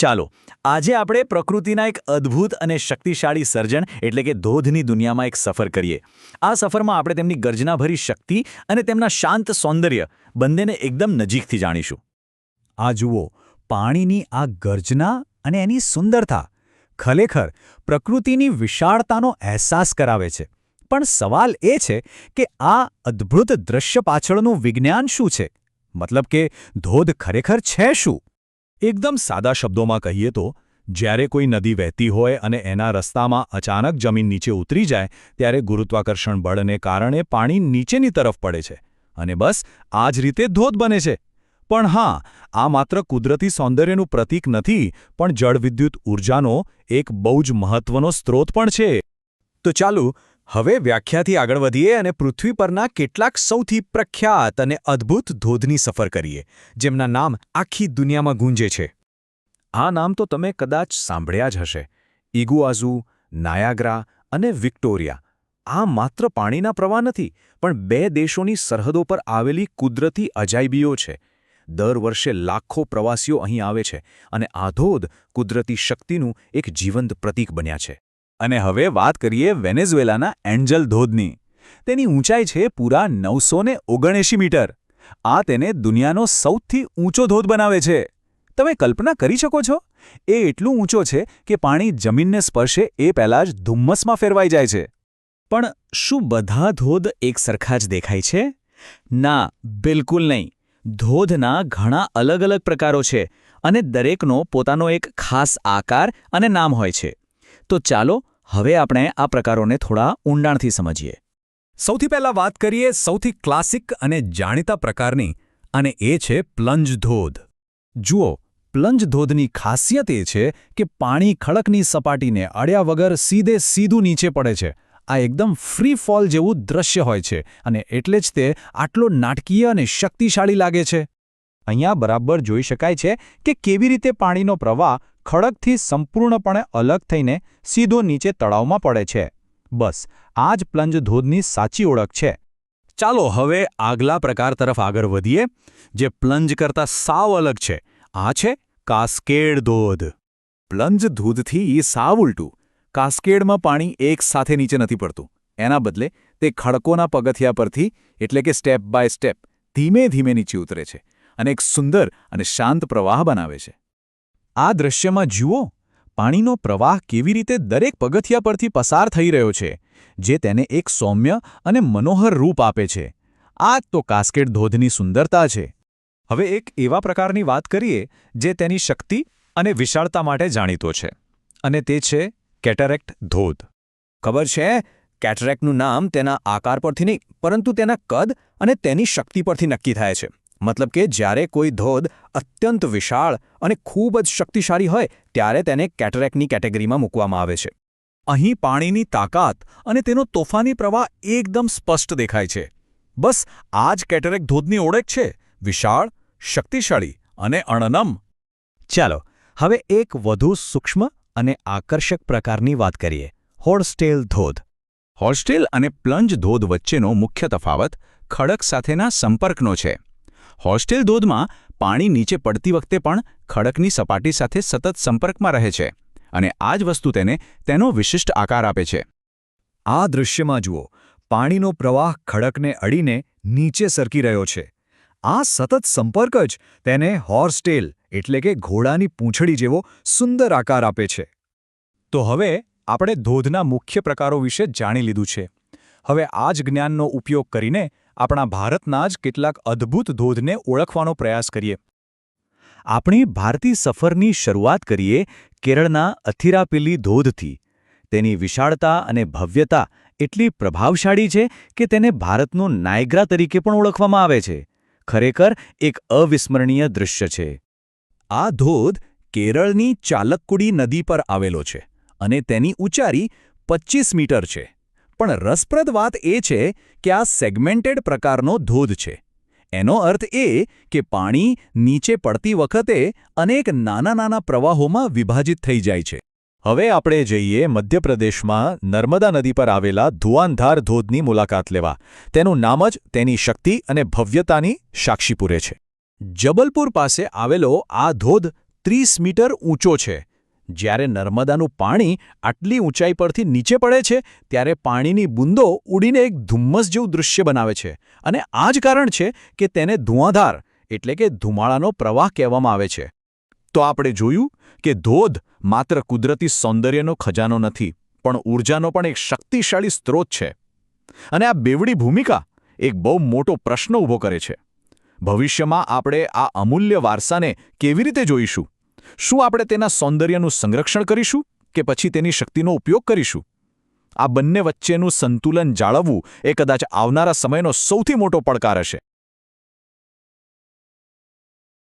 ચાલો આજે આપણે પ્રકૃતિના એક અદ્ભુત અને શક્તિશાળી સર્જન એટલે કે ધોધની દુનિયામાં એક સફર કરીએ. આ સફરમાં આપણે તેમની ગર્જનાભરી શક્તિ અને તેમના શાંત સૌંદર્ય બંનેને એકદમ નજીકથી જાણીશું. આ જુઓ, પાણીની આ ગર્જના અને એની સુંદરતા ખરેખર પ્રકૃતિની વિશાળતાનો અહેસાસ કરાવે છે. પણ સવાલ એ છે કે આ અદ્ભુત દૃશ્ય પાછળનું વિજ્ઞાન શું છે? મતલબ કે ધોધ ખરેખર છે શું? એકદમ સાદા શબ્દોમાં કહીએ તો, જ્યારે કોઈ નદી વહેતી હોય અને એના રસ્તામાં અચાનક જમીન નીચે ઉતરી જાય ત્યારે ગુરુત્વાકર્ષણ બળને કારણે પાણી નીચેની તરફ પડે છે અને બસ આ જ રીતે ધોધ બને છે. પણ હા, આ માત્ર કુદરતી સૌંદર્યનું પ્રતીક નથી, પણ જળવિદ્યુત ઊર્જાનો એક બહુ જ મહત્વનો સ્ત્રોત પણ છે. તો ચાલો હવે વ્યાખ્યાથી આગળ વધીએ અને પૃથ્વી પરના કેટલાક સૌથી પ્રખ્યાત અને અદ્ભુત ધોધની સફર કરીએ, જેમના નામ આખી દુનિયામાં ગુંજે છે. આ નામ તો તમે કદાચ સાંભળ્યા જ હશે: ઇગુઆઝુ, નાયાગ્રા અને વિક્ટોરિયા. આ માત્ર પાણીના પ્રવાહ નથી, પણ બે દેશોની સરહદો પર આવેલી કુદરતી અજાયબીઓ છે. દર વર્ષે લાખો પ્રવાસીઓ અહીં આવે છે અને આ ધોધ કુદરતી શક્તિનું એક જીવંત પ્રતીક બન્યા છે. અને હવે વાત કરીએ વેનેઝુએલાના એન્જલ ધોધની. તેની ઊંચાઈ છે પૂરા 979 મીટર. આ તેને દુનિયાનો સૌથી ઊંચો ધોધ બનાવે છે. તમે કલ્પના કરી શકો છો? એ એટલું ઊંચો છે કે પાણી જમીનને સ્પર્શે એ પહેલાં જ ધુમ્મસમાં ફેરવાઈ જાય છે. પણ શું બધા ધોધ એક સરખા જ દેખાય છે? ના, બિલકુલ નહીં. ધોધના ઘણા અલગ અલગ પ્રકારો છે અને દરેકનો પોતાનો એક ખાસ આકાર અને નામ હોય છે. તો ચાલો હવે આપણે આ પ્રકારોને થોડા ઊંડાણથી સમજીએ. સૌથી પહેલાં વાત કરીએ સૌથી ક્લાસિક અને જાણીતા પ્રકારની, અને એ છે પ્લન્જ ધોધ. જુઓ, પ્લન્જ ધોધની ખાસિયત એ છે કે પાણી ખડકની સપાટીને અડ્યા વગર સીધું નીચે પડે છે. આ એકદમ ફ્રી ફોલ જેવું દ્રશ્ય હોય છે અને એટલે જ તે આટલો નાટકીય અને શક્તિશાળી લાગે છે. અહીંયા બરાબર જોઈ શકાય છે કે કેવી રીતે પાણીનો પ્રવાહ ખડકથી સંપૂર્ણપણે અલગ થઈને સીધો નીચે તળાવમાં પડે છે. બસ આ જ પ્લન્જ ધોધની સાચી ઓળખ છે. ચાલો હવે આગલા પ્રકાર તરફ આગળ વધીએ, જે પ્લન્જ કરતાં સાવ અલગ છે. આ છે કાસ્કેડ ધોધ. પ્લન્જ ધોધથી સાવ ઉલટું. કાસ્કેડમાં પાણી એક સાથે નીચે નથી પડતું. એના બદલે તે ખડકોના પગથિયા પરથી, એટલે કે સ્ટેપ બાય સ્ટેપ, ધીમે ધીમે નીચે ઉતરે છે અને એક સુંદર અને શાંત પ્રવાહ બનાવે છે. આ દૃશ્યમાં જુઓ, પાણીનો પ્રવાહ કેવી રીતે દરેક પગથિયા પરથી પસાર થઈ રહ્યો છે, જે તેને એક સૌમ્ય અને મનોહર રૂપ આપે છે. આ તો કાસ્કેડ ધોધની સુંદરતા છે. હવે એક એવા પ્રકારની વાત કરીએ જે તેની શક્તિ અને વિશાળતા માટે જાણીતો છે, અને તે છે કેટરેક્ટ ધોધ. ખબર છે, કેટરેક્ટનું નામ તેના આકાર પરથી નહીં, પરંતુ તેના કદ અને તેની શક્તિ પરથી નક્કી થાય છે. મતલબ કે જ્યારે કોઈ ધોધ અત્યંત વિશાળ અને ખૂબ જ શક્તિશાળી હોય ત્યારે તેને કેટરેક્ટની કેટેગરીમાં મૂકવામાં આવે છે. અહીં પાણીની તાકાત અને તેનો તોફાની પ્રવાહ એકદમ સ્પષ્ટ દેખાય છે. બસ આ જ કેટરેક્ટ ધોધની ઓળખ છે: વિશાળ, શક્તિશાળી અને અણનમ. ચાલો હવે એક વધુ સૂક્ષ્મ અને આકર્ષક પ્રકારની વાત કરીએ: હોર્સટેલ ધોધ. હોર્સટેલ અને પ્લન્જ ધોધ વચ્ચેનો મુખ્ય તફાવત ખડક સાથેના સંપર્કનો છે. હોર્સટેલ ધોધમાં પાણી નીચે પડતી વખતે પણ ખડકની સપાટી સાથે સતત સંપર્કમાં રહે છે અને આ જ વસ્તુ તેને તેનો વિશિષ્ટ આકાર આપે છે. આ દૃશ્યમાં જુઓ, પાણીનો પ્રવાહ ખડકને અડીને નીચે સરકી રહ્યો છે. આ સતત સંપર્ક જ તેને હોર્સટેલ એટલે કે ઘોડાની પૂંછડી જેવો સુંદર આકાર આપે છે. તો હવે આપણે ધોધના મુખ્ય પ્રકારો વિશે જાણી લીધું છે. હવે આ જ જ્ઞાનનો ઉપયોગ કરીને આપણા ભારતના જ કેટલાક અદ્ભુત ધોધને ઓળખવાનો પ્રયાસ કરીએ. આપણી ભારતીય સફરની શરૂઆત કરીએ કેરળના અથિરાપલ્લી ધોધથી. તેની વિશાળતા અને ભવ્યતા એટલી પ્રભાવશાળી છે કે તેને ભારતનું નાયગ્રા તરીકે પણ ઓળખવામાં આવે છે. ખરેખર એક અવિસ્મરણીય દૃશ્ય છે. આ ધોધ કેરળની ચાલક્કુડી નદી પર આવેલો છે અને તેની ઊંચાઈ 25 મીટર છે. પણ રસપ્રદ વાત એ છે કે આ સેગમેન્ટેડ પ્રકારનો ધોધ છે. એનો અર્થ એ કે પાણી નીચે પડતી વખતે અનેક નાના નાના પ્રવાહોમાં વિભાજિત થઈ જાય છે. હવે આપણે જઈએ મધ્યપ્રદેશમાં નર્મદા નદી પર આવેલા ધુઆંધાર ધોધની મુલાકાત લેવા. તેનું નામ જ તેની શક્તિ અને ભવ્યતાની સાક્ષી પૂરે છે. જબલપુર પાસે આવેલો આ ધોધ 30 મીટર ઊંચો છે. જ્યારે નર્મદાનું પાણી આટલી ઊંચાઈ પરથી નીચે પડે છે ત્યારે પાણીની બૂંદો ઉડીને એક ધુમ્મસ જેવું દૃશ્ય બનાવે છે અને આ જ કારણ છે કે તેને ધુઆંધાર એટલે કે ધુમાડાનો પ્રવાહ કહેવામાં આવે છે. તો આપણે જોયું કે ધોધ માત્ર કુદરતી સૌંદર્યનો ખજાનો નથી, પણ ઊર્જાનો પણ એક શક્તિશાળી સ્ત્રોત છે. અને આ બેવડી ભૂમિકા એક બહુ મોટો પ્રશ્ન ઊભો કરે છે. ભવિષ્યમાં આપણે આ અમૂલ્ય વારસાને કેવી રીતે જોઈશું? શું આપણે તેના સૌંદર્યનું સંરક્ષણ કરીશું કે પછી તેની શક્તિનો ઉપયોગ કરીશું? આ બંને વચ્ચેનું સંતુલન જાળવવું એ કદાચ આવનારા સમયનો સૌથી મોટો પડકાર હશે.